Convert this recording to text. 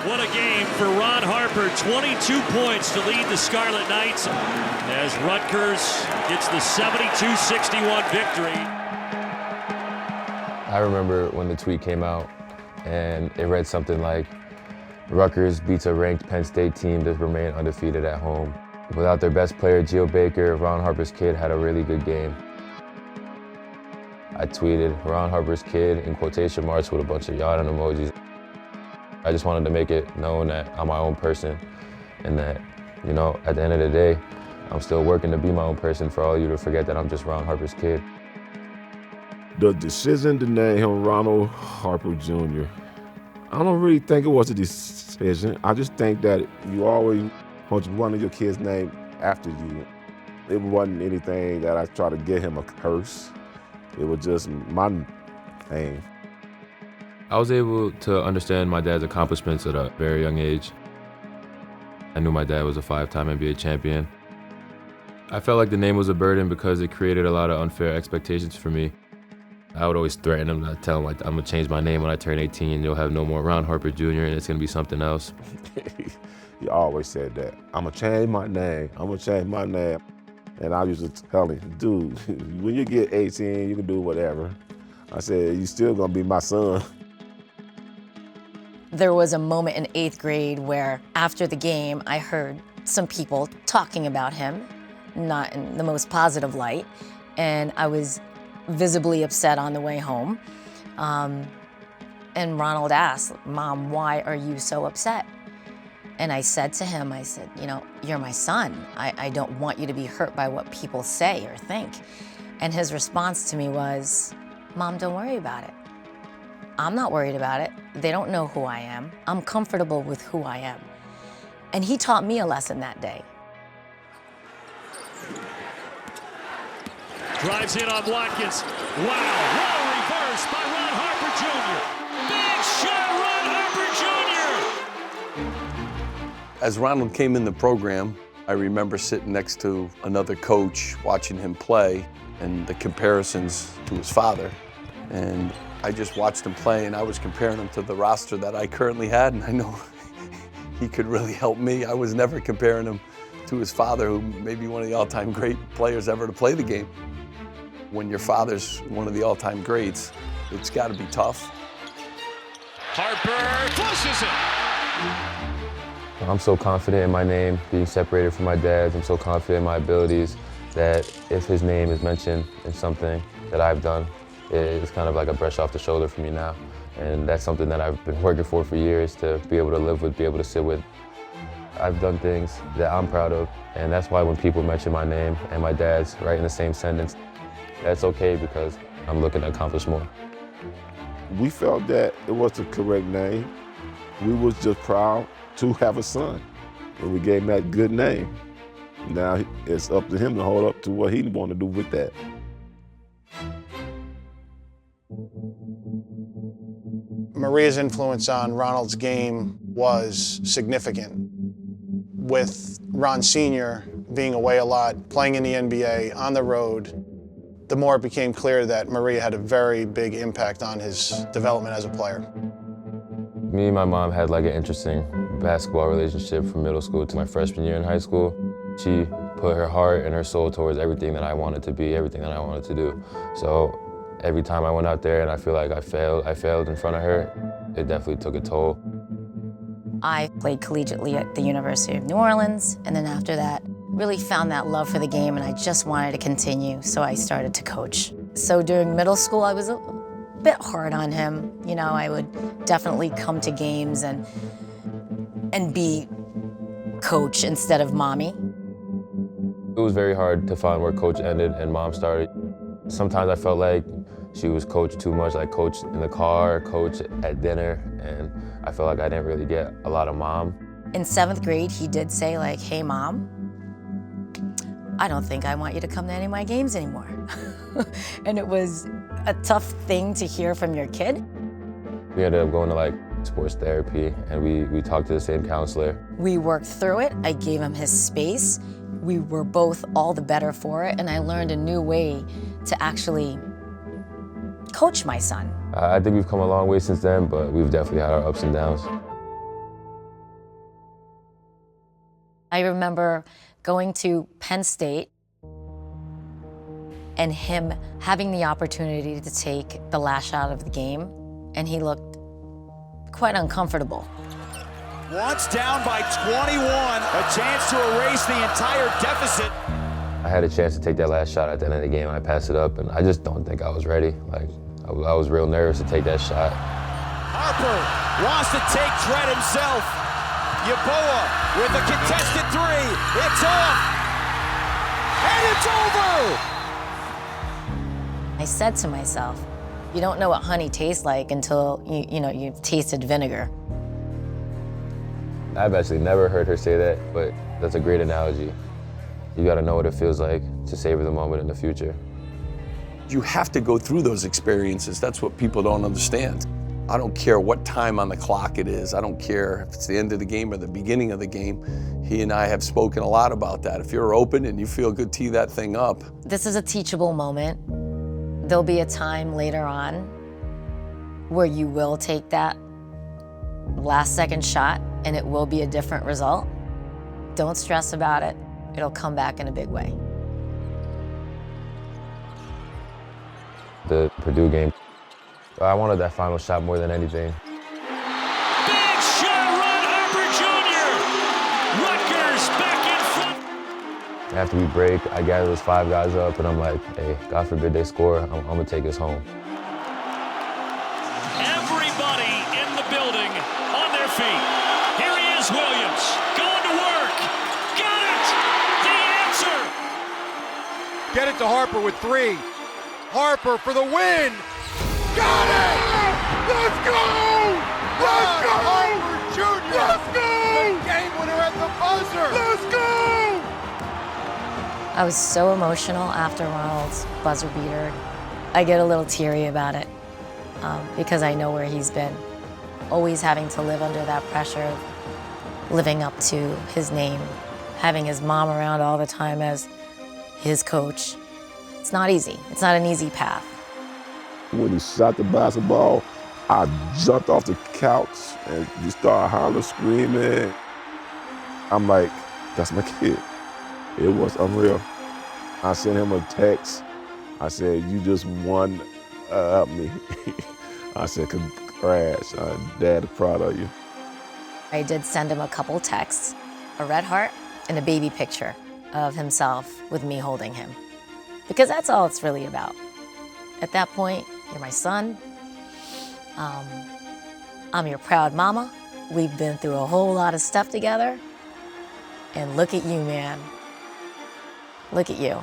What a game for Ron Harper. 22 points to lead the Scarlet Knights as Rutgers gets the 72-61 victory. I remember when the tweet came out and it read something like, Rutgers beats a ranked Penn State team to remain undefeated at home. Without their best player, Geo Baker, Ron Harper's kid had a really good game. I tweeted Ron Harper's kid in quotation marks with a bunch of yawning emojis. I just wanted to make it known that I'm my own person and that, you know, at the end of the day, I'm still working to be my own person for all you to forget that I'm just Ron Harper's kid. The decision to name him Ronald Harper Jr., I don't really think it was a decision. I just think that you always want one of your kids named after you. It wasn't anything that I tried to get him a curse. It was just my name. I was able to understand my dad's accomplishments at a very young age. I knew my dad was a 5-time NBA champion. I felt like the name was a burden because it created a lot of unfair expectations for me. I would always threaten him, I'd tell him like, I'm gonna change my name when I turn 18, you'll have no more Ron Harper Jr. and it's gonna be something else. He always said that. I'm gonna change my name, I'm gonna change my name. And I used to tell him, dude, when you get 18, you can do whatever. I said, you still gonna be my son. There was a moment in 8th grade where after the game, I heard some people talking about him, not in the most positive light, and I was visibly upset on the way home. And Ronald asked, Mom, why are you so upset? And I said to him, I said, you know, you're my son. I don't want you to be hurt by what people say or think. And his response to me was, Mom, don't worry about it. I'm not worried about it. They don't know who I am. I'm comfortable with who I am. And he taught me a lesson that day. Drives in on Watkins. Wow, well reversed by Ron Harper Jr. Big shot, Ron Harper Jr. As Ronald came in the program, I remember sitting next to another coach watching him play and the comparisons to his father. And I just watched him play and I was comparing him to the roster that I currently had, and I know he could really help me. I was never comparing him to his father, who may be one of the all-time great players ever to play the game. When your father's one of the all-time greats, it's got to be tough. Harper pushes it. I'm so confident in my name, being separated from my dad's. I'm so confident in my abilities that if his name is mentioned in something that I've done, it's kind of like a brush off the shoulder for me now. And that's something that I've been working for years, to be able to live with, be able to sit with. I've done things that I'm proud of, and that's why when people mention my name and my dad's right in the same sentence, that's okay because I'm looking to accomplish more. We felt that it was the correct name. We was just proud to have a son, and we gave him that good name. Now it's up to him to hold up to what he want to do with that. Maria's influence on Ronald's game was significant. With Ron Sr. being away a lot, playing in the NBA, on the road, the more it became clear that Maria had a very big impact on his development as a player. Me and my mom had like an interesting basketball relationship from middle school to my freshman year in high school. She put her heart and her soul towards everything that I wanted to be, everything that I wanted to do. So every time I went out there and I feel like I failed in front of her, it definitely took a toll. I played collegiately at the University of New Orleans, and then after that, really found that love for the game, and I just wanted to continue, so I started to coach. So during middle school, I was a bit hard on him. You know, I would definitely come to games and be coach instead of mommy. It was very hard to find where coach ended and mom started. Sometimes I felt like she was coach too much, like coach in the car, coach at dinner, and I felt like I didn't really get a lot of mom. In 7th grade, he did say like, hey Mom, I don't think I want you to come to any of my games anymore. And it was a tough thing to hear from your kid. We ended up going to like sports therapy, and we talked to the same counselor. We worked through it. I gave him his space. We were both all the better for it, and I learned a new way to actually coach my son. I think we've come a long way since then, but we've definitely had our ups and downs. I remember going to Penn State and him having the opportunity to take the last shot of the game, and he looked quite uncomfortable. Once down by 21, a chance to erase the entire deficit. I had a chance to take that last shot at the end of the game, and I passed it up, and I just don't think I was ready. Like, I was real nervous to take that shot. Harper wants to take credit himself. Yeboah with a contested three. It's off, and it's over! I said to myself, you don't know what honey tastes like until you've tasted vinegar. I've actually never heard her say that, but that's a great analogy. You gotta know what it feels like to savor the moment in the future. You have to go through those experiences. That's what people don't understand. I don't care what time on the clock it is. I don't care if it's the end of the game or the beginning of the game. He and I have spoken a lot about that. If you're open and you feel good, tee that thing up. This is a teachable moment. There'll be a time later on where you will take that last second shot and it will be a different result. Don't stress about it. It'll come back in a big way. The Purdue game, I wanted that final shot more than anything. Big shot, Ron Harper Jr. Rutgers back in front. After we break, I gather those 5 guys up, and I'm like, hey, God forbid they score, I'm gonna take us home. Everybody in the building on their feet. Here he is, Williams, going to work. Got it! The answer! Get it to Harper with 3. Harper for the win! Got it! Let's go! Let's go! Harper Jr. Let's go! The game winner at the buzzer! Let's go! I was so emotional after Ronald's buzzer beater. I get a little teary about it because I know where he's been. Always having to live under that pressure of living up to his name, having his mom around all the time as his coach. It's not easy. It's not an easy path. When he shot the basketball, I jumped off the couch and just started hollering, screaming. I'm like, that's my kid. It was unreal. I sent him a text. I said, you just won up me. I said, congrats, Dad, I'm proud of you. I did send him a couple texts, a red heart and a baby picture of himself with me holding him. Because that's all it's really about. At that point, you're my son. I'm your proud mama. We've been through a whole lot of stuff together. And look at you, man. Look at you.